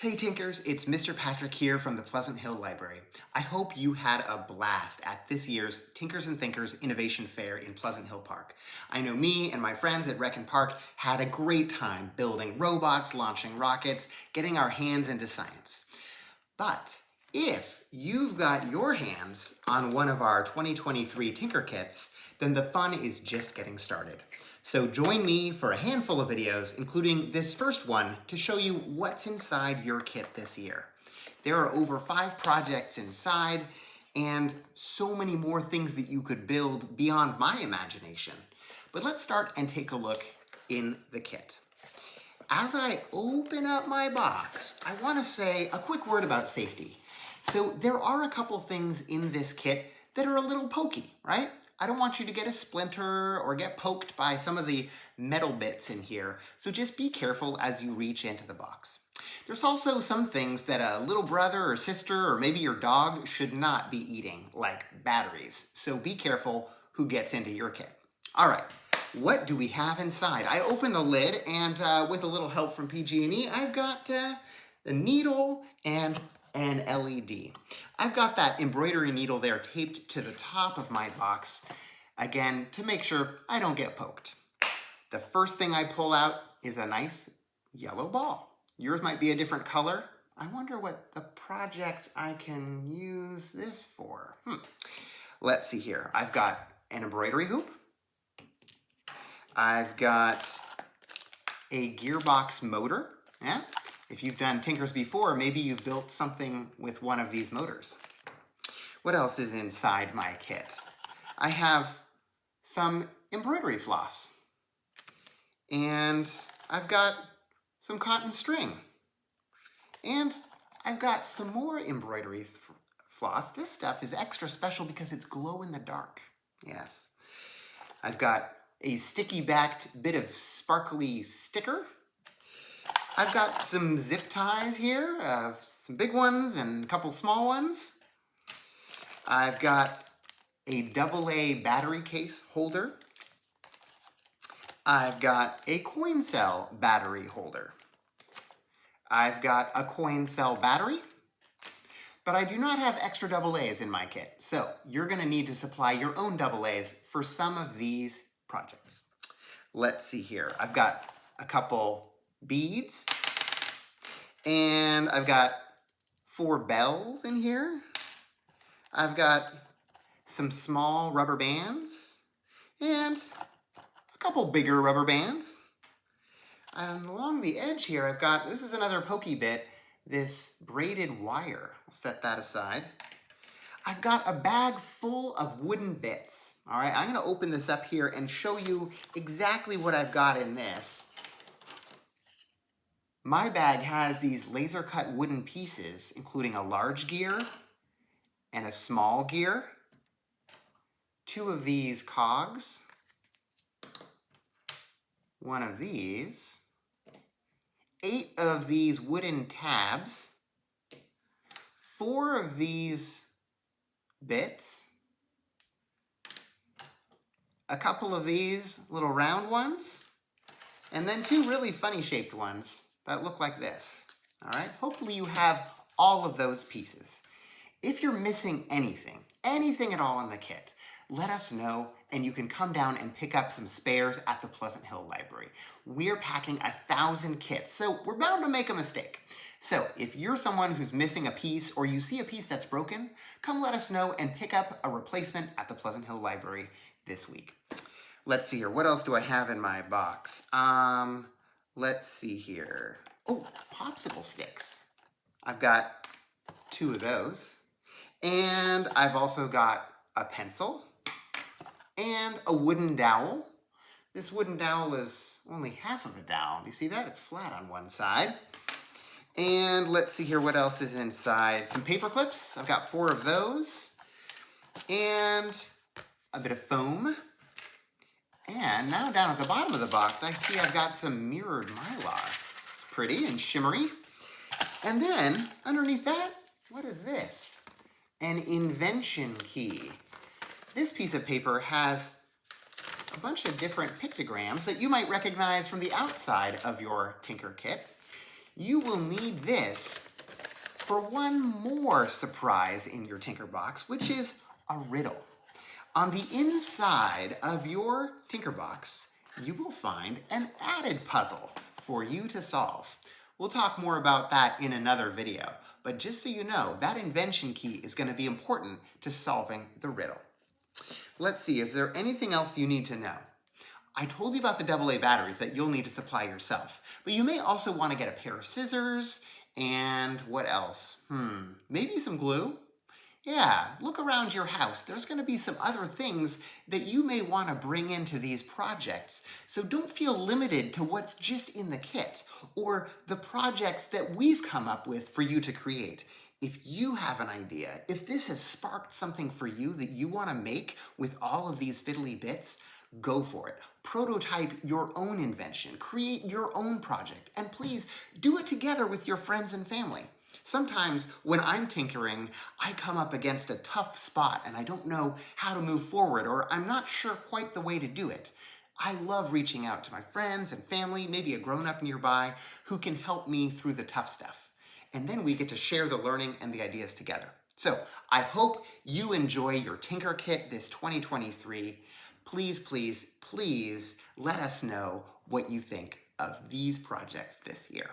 Hey Tinkers, it's Mr. Patrick here from the Pleasant Hill Library. I hope you had a blast at this year's Tinkers and Thinkers Innovation Fair in Pleasant Hill Park. I know me and my friends at Rec and Park had a great time building robots, launching rockets, getting our hands into science. But if you've got your hands on one of our 2023 Tinker Kits, then the fun is just getting started. So join me for a handful of videos, including this first one, to show you what's inside your kit this year. There are over 5 projects inside, and so many more things that you could build beyond my imagination. But let's start and take a look in the kit. As I open up my box, I want to say a quick word about safety. So there are a couple things in this kit that are a little pokey, right? I don't want you to get a splinter or get poked by some of the metal bits in here, so just be careful as you reach into the box. There's also some things that a little brother or sister or maybe your dog should not be eating, like batteries, so be careful who gets into your kit. All right, what do we have inside? I open the lid and with a little help from PG&E, I've got the needle and an LED. I've got that embroidery needle there taped to the top of my box, again, to make sure I don't get poked. The first thing I pull out is a nice yellow ball. Yours might be a different color. I wonder what the project I can use this for. Let's see here. I've got an embroidery hoop. I've got a gearbox motor. Yeah. If you've done Tinkers before, maybe you've built something with one of these motors. What else is inside my kit? I have some embroidery floss. And I've got some cotton string. And I've got some more embroidery floss. This stuff is extra special because it's glow in the dark. Yes. I've got a sticky-backed bit of sparkly sticker. I've got some zip ties here, some big ones and a couple small ones. I've got a AA battery case holder. I've got a coin cell battery holder. I've got a coin cell battery, but I do not have extra AA's in my kit, so you're going to need to supply your own AA's for some of these projects. Let's see here. I've got a couple beads, and I've got 4 bells in here. I've got some small rubber bands and a couple bigger rubber bands. And along the edge here, I've got, this is another pokey bit, this braided wire. I'll set that aside. I've got a bag full of wooden bits. All right, I'm going to open this up here and show you exactly what I've got in this. My bag has these laser cut wooden pieces, including a large gear and a small gear, 2 of these cogs, 1 of these, 8 of these wooden tabs, 4 of these bits, a couple of these little round ones, and then 2 really funny shaped ones that look like this. All right, hopefully you have all of those pieces. If you're missing anything at all in the kit, let us know and you can come down and pick up some spares at the Pleasant Hill Library. We're packing 1,000 kits, so we're bound to make a mistake. So if you're someone who's missing a piece or you see a piece that's broken, come let us know and pick up a replacement at the Pleasant Hill Library this week. Let's see here, what else do I have in my box? Let's see here. Oh, popsicle sticks. I've got 2 of those. And I've also got a pencil and a wooden dowel. This wooden dowel is only half of a dowel. Do you see that? It's flat on one side. And let's see here what else is inside. Some paper clips. I've got 4 of those. And a bit of foam. And now down at the bottom of the box, I see I've got some mirrored mylar. It's pretty and shimmery. And then underneath that, what is this? An invention key. This piece of paper has a bunch of different pictograms that you might recognize from the outside of your Tinker kit. you will need this for one more surprise in your Tinker Box, which is a riddle. On the inside of your Tinker Box, you will find an added puzzle for you to solve. We'll talk more about that in another video, but just so you know, that invention key is going to be important to solving the riddle. Let's see, is there anything else you need to know? I told you about the AA batteries that you'll need to supply yourself, but you may also want to get a pair of scissors and what else? Maybe some glue? Yeah, look around your house. There's going to be some other things that you may want to bring into these projects. So don't feel limited to what's just in the kit or the projects that we've come up with for you to create. If you have an idea, if this has sparked something for you that you want to make with all of these fiddly bits, go for it. Prototype your own invention, create your own project, and please do it together with your friends and family. Sometimes when I'm tinkering, I come up against a tough spot and I don't know how to move forward, or I'm not sure quite the way to do it. I love reaching out to my friends and family, maybe a grown-up nearby, who can help me through the tough stuff. And then we get to share the learning and the ideas together. So I hope you enjoy your Tinker Kit this 2023. Please, please, please let us know what you think of these projects this year.